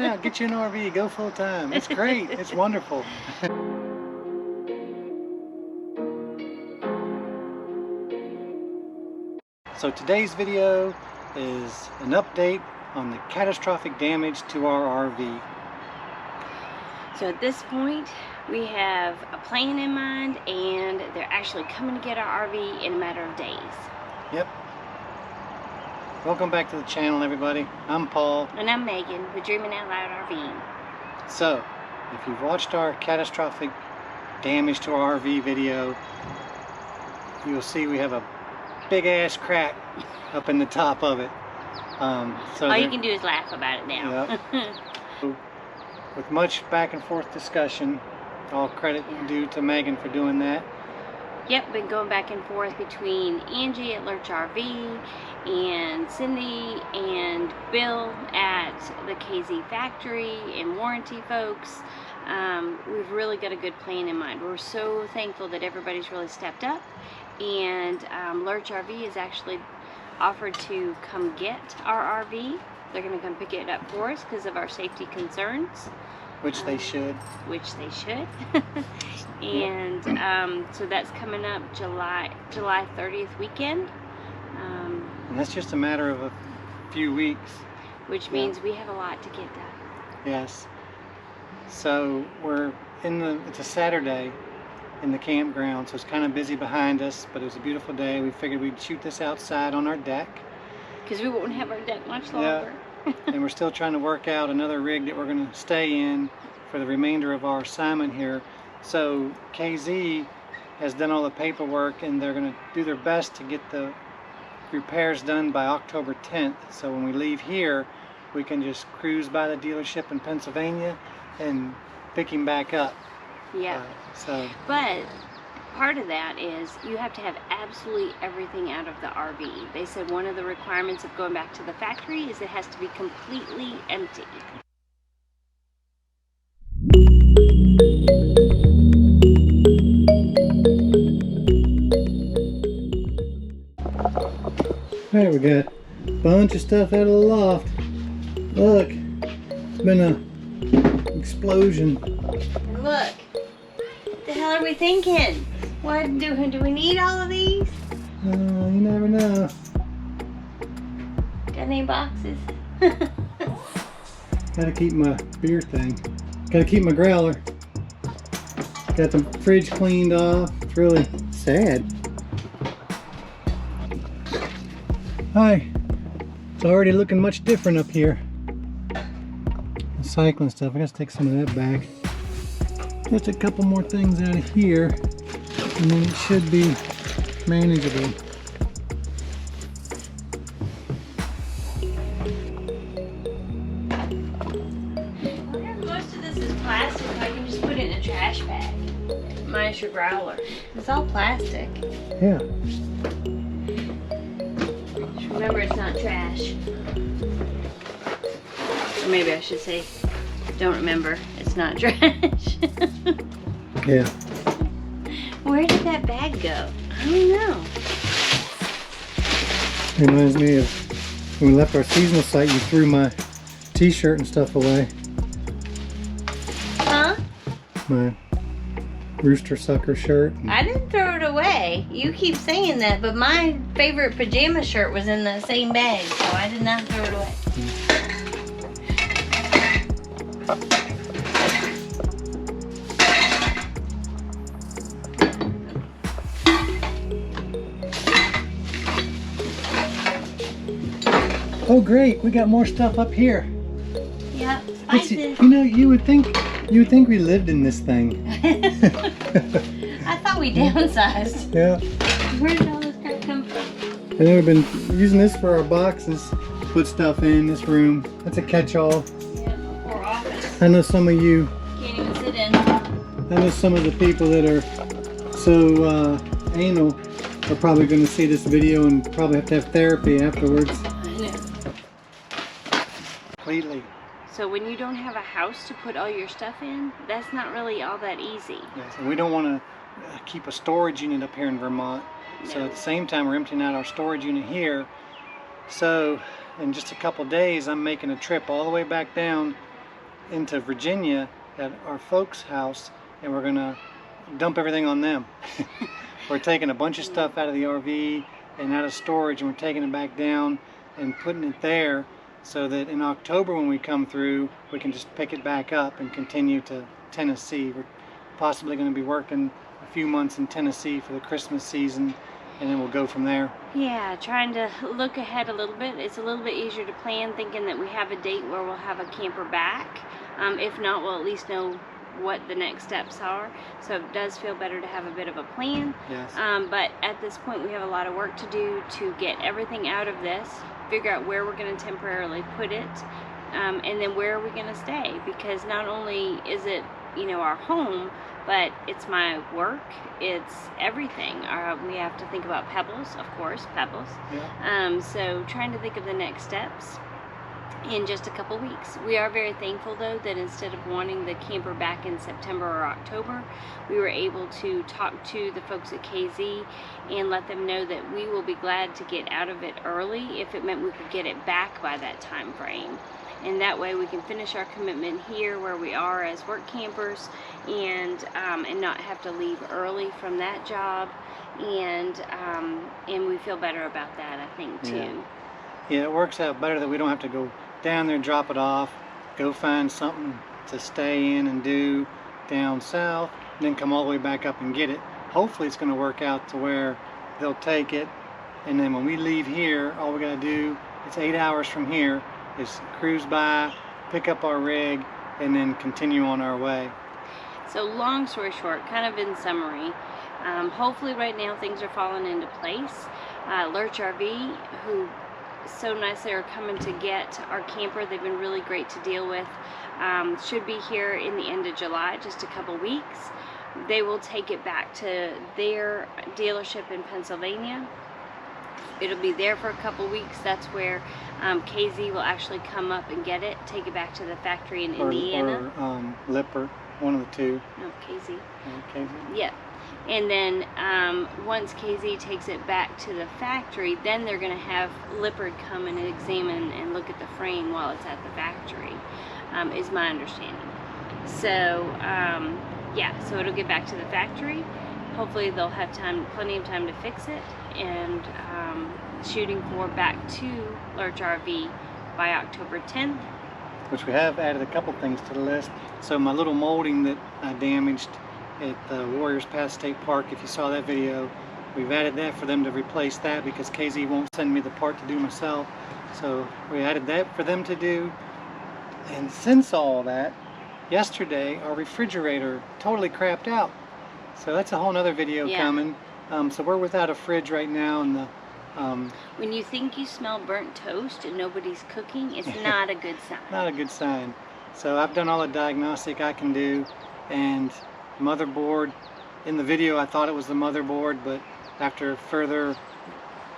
on out, get you an RV, go full time. It's great, it's wonderful. So today's video is an update on the catastrophic damage to our RV. So at this point, we have a plan in mind, and they're actually coming to get our RV in a matter of days. Yep. Welcome back to the channel, everybody. I'm Paul. And I'm Megan with Dreaming Out Loud RVing. So, if you've watched our catastrophic damage to our RV video, you'll see we have a big ass crack up in the top of it. So all you can do is laugh about it now. Yep. With much back and forth discussion, all credit due to Megan for doing that. Yep, been going back and forth between Angie at Lurch RV and Cindy and Bill at the KZ factory and warranty folks. We've really got a good plan in mind. We're so thankful that everybody's really stepped up, and Lurch RV has actually offered to come get our RV. They're going to come pick it up for us because of our safety concerns. Which they should. Which they should. And so that's coming up July 30th weekend. And that's just a matter of a few weeks. Which means we have a lot to get done. Yes. So we're it's a Saturday in the campground, so it's kind of busy behind us, but it was a beautiful day. We figured we'd shoot this outside on our deck. Because we won't have our deck much longer. Yeah. And we're still trying to work out another rig that we're going to stay in for the remainder of our assignment here. So KZ has done all the paperwork, and they're going to do their best to get the repairs done by October 10th. So when we leave here, we can just cruise by the dealership in Pennsylvania and pick him back up. Yeah. But part of that is you have to have absolutely everything out of the RV. They said one of the requirements of going back to the factory is it has to be completely empty. Alright, we got a bunch of stuff out of the loft. Look, it's been a explosion. And look, what the hell are we thinking? What do we need all of these? You never know. Got any boxes? Gotta keep my beer thing. Gotta keep my growler. Got the fridge cleaned off. It's really sad. Hi. It's already looking much different up here. The cycling stuff. I gotta take some of that back. Just a couple more things out of here, and then it should be manageable. Most of this is plastic. I can just put it in a trash bag. Minus your growler. It's all plastic. Yeah. Just remember, it's not trash. Or maybe I should say, don't remember, it's not trash. Yeah. Where did that bag go? I don't know. Reminds me of when we left our seasonal site, you threw my t-shirt and stuff away. Huh? My rooster sucker shirt. I didn't throw it away. You keep saying that, but my favorite pajama shirt was in the same bag, so I did not throw it away. Oh great, we got more stuff up here. Yep, spices. You know, you would think we lived in this thing. I thought we downsized. Yeah. Where did all this crap come from? And then we've been using this for our boxes. Put stuff in this room. That's a catch-all. Yeah, or office. I know some of you. Can't even sit in. I know some of the people that are so anal are probably going to see this video and probably have to have therapy afterwards. I know. Completely. So when you don't have a house to put all your stuff in, that's not really all that easy. Yes, and we don't want to keep a storage unit up here in Vermont. No. So at the same time, we're emptying out our storage unit here. So in just a couple days, I'm making a trip all the way back down into Virginia at our folks' house, and we're gonna dump everything on them. We're taking a bunch of stuff out of the RV and out of storage, and we're taking it back down and putting it there so that in October when we come through, we can just pick it back up and continue to Tennessee. We're possibly going to be working a few months in Tennessee for the Christmas season, and then we'll go from there. Yeah, trying to look ahead a little bit. It's a little bit easier to plan thinking that we have a date where we'll have a camper back. If not, we'll at least know what the next steps are. So it does feel better to have a bit of a plan. Yes. But at this point, we have a lot of work to do to get everything out of this, figure out where we're going to temporarily put it, and then where are we going to stay, because not only is it, you know, our home, but it's my work, it's everything. We have to think about Pebbles, of course, Pebbles. Yeah. So trying to think of the next steps in just a couple weeks. We are very thankful though that instead of wanting the camper back in September or October, we were able to talk to the folks at KZ and let them know that we will be glad to get out of it early if it meant we could get it back by that time frame. And that way we can finish our commitment here where we are as work campers, and not have to leave early from that job, and we feel better about that, I think, too. Yeah. Yeah, it works out better that we don't have to go down there and drop it off, go find something to stay in and do down south, and then come all the way back up and get it. Hopefully it's going to work out to where they'll take it, and then when we leave here, all we got to do, it's 8 hours from here, is cruise by, pick up our rig, and then continue on our way. So long story short, kind of in summary, hopefully right now things are falling into place. Lurch RV, who so nicely are coming to get our camper, they've been really great to deal with, should be here in the end of July, just a couple weeks. They will take it back to their dealership in Pennsylvania. It'll be there for a couple weeks. That's where KZ will actually come up and get it, take it back to the factory in Indiana. Or Lipper, one of the two. No, KZ. KZ? Yeah. And then once KZ takes it back to the factory, then they're going to have Lippard come and examine and look at the frame while it's at the factory, is my understanding. So, yeah, so it'll get back to the factory. Hopefully they'll have plenty of time to fix it, and shooting for back to Lurch RV by October 10th. Which we have added a couple things to the list. So my little molding that I damaged at the Warriors Path State Park, if you saw that video, we've added that for them to replace that because KZ won't send me the part to do myself. So we added that for them to do. And since all that, yesterday our refrigerator totally crapped out. So that's a whole nother video coming. So we're without a fridge right now, and the when you think you smell burnt toast and nobody's cooking, it's not a good sign. Not a good sign. So I've done all the diagnostic I can do, and motherboard, in the video I thought it was the motherboard, but after further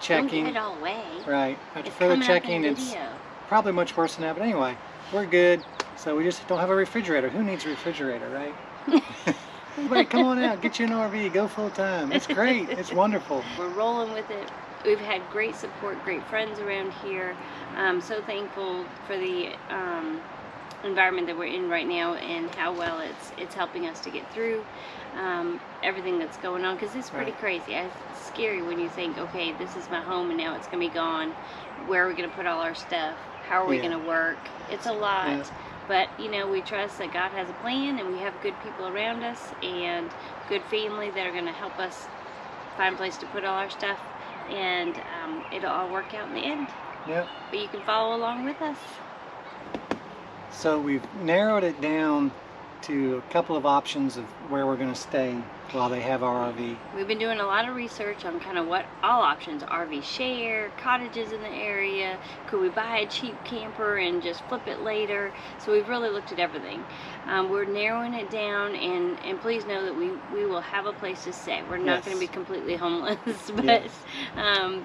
checking, don't give it all away. Right, after it's further coming checking, up in the it's video. Probably much worse than that. But anyway, we're good. So we just don't have a refrigerator. Who needs a refrigerator, right? Everybody, come on out, get you an RV, go full time. It's great. It's wonderful. We're rolling with it. We've had great support, great friends around here. So thankful for the environment that we're in right now and how well it's helping us to get through everything that's going on, because it's pretty crazy. It's scary when you think, okay, this is my home and now it's gonna be gone. Where are we gonna put all our stuff? How are we gonna work? It's a lot. But, you know, we trust that God has a plan, and we have good people around us and good family that are going to help us find a place to put all our stuff, and it'll all work out in the end. Yep. But you can follow along with us. So we've narrowed it down to a couple of options of where we're going to stay while they have our RV. We've been doing a lot of research on kind of what all options, RV share, cottages in the area, could we buy a cheap camper and just flip it later? So we've really looked at everything. We're narrowing it down, and please know that we will have a place to stay. We're not going to be completely homeless, but,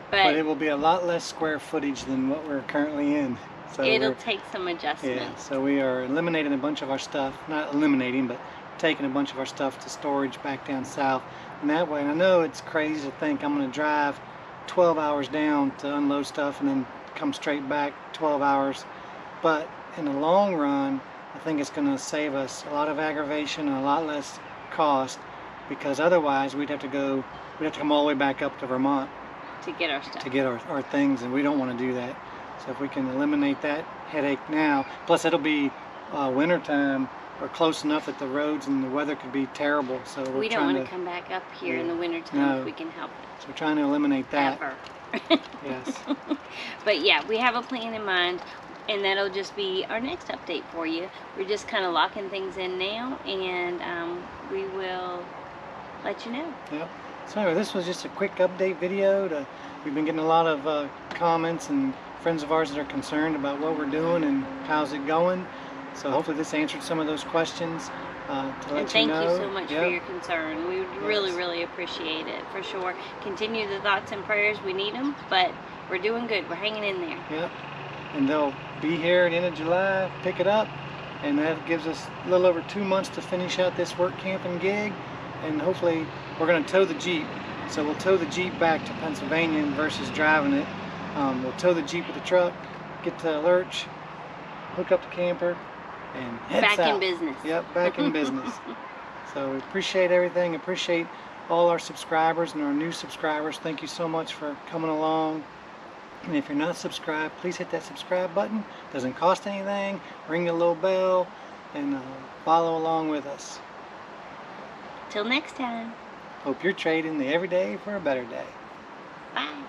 but it will be a lot less square footage than what we're currently in. So it'll take some adjustment. Yeah, so we are eliminating a bunch of our stuff, not eliminating, but taking a bunch of our stuff to storage back down south. And that way, I know it's crazy to think I'm going to drive 12 hours down to unload stuff and then come straight back 12 hours. But in the long run, I I think it's going to save us a lot of aggravation and a lot less cost, because otherwise we'd have to come all the way back up to Vermont to get our stuff. To get our things, and we don't want to do that. So if we can eliminate that headache now, plus it'll be winter time or close enough that the roads and the weather could be terrible. So we don't want to come back up here in the winter time if we can help it. So we're trying to eliminate that. Ever. Yes. But yeah, we have a plan in mind, and that'll just be our next update for you. We're just kind of locking things in now, and we will let you know. Yep. So anyway, this was just a quick update video. We've been getting a lot of comments and friends of ours that are concerned about what we're doing and how's it going. So hopefully this answered some of those questions to let you know. And thank you so much for your concern. We would really appreciate it, for sure. Continue the thoughts and prayers. We need them, but we're doing good. We're hanging in there. Yep. And they'll be here at the end of July, pick it up, and that gives us a little over 2 months to finish out this work camping gig. And hopefully we're going to tow the Jeep. So we'll tow the Jeep back to Pennsylvania versus driving it. We'll tow the Jeep with the truck, get to Lurch, hook up the camper, and head back south. in business. Yep, back in business. So we appreciate everything. Appreciate all our subscribers and our new subscribers. Thank you so much for coming along. And if you're not subscribed, please hit that subscribe button. Doesn't cost anything. Ring the little bell and follow along with us. Till next time. Hope you're trading the everyday for a better day. Bye.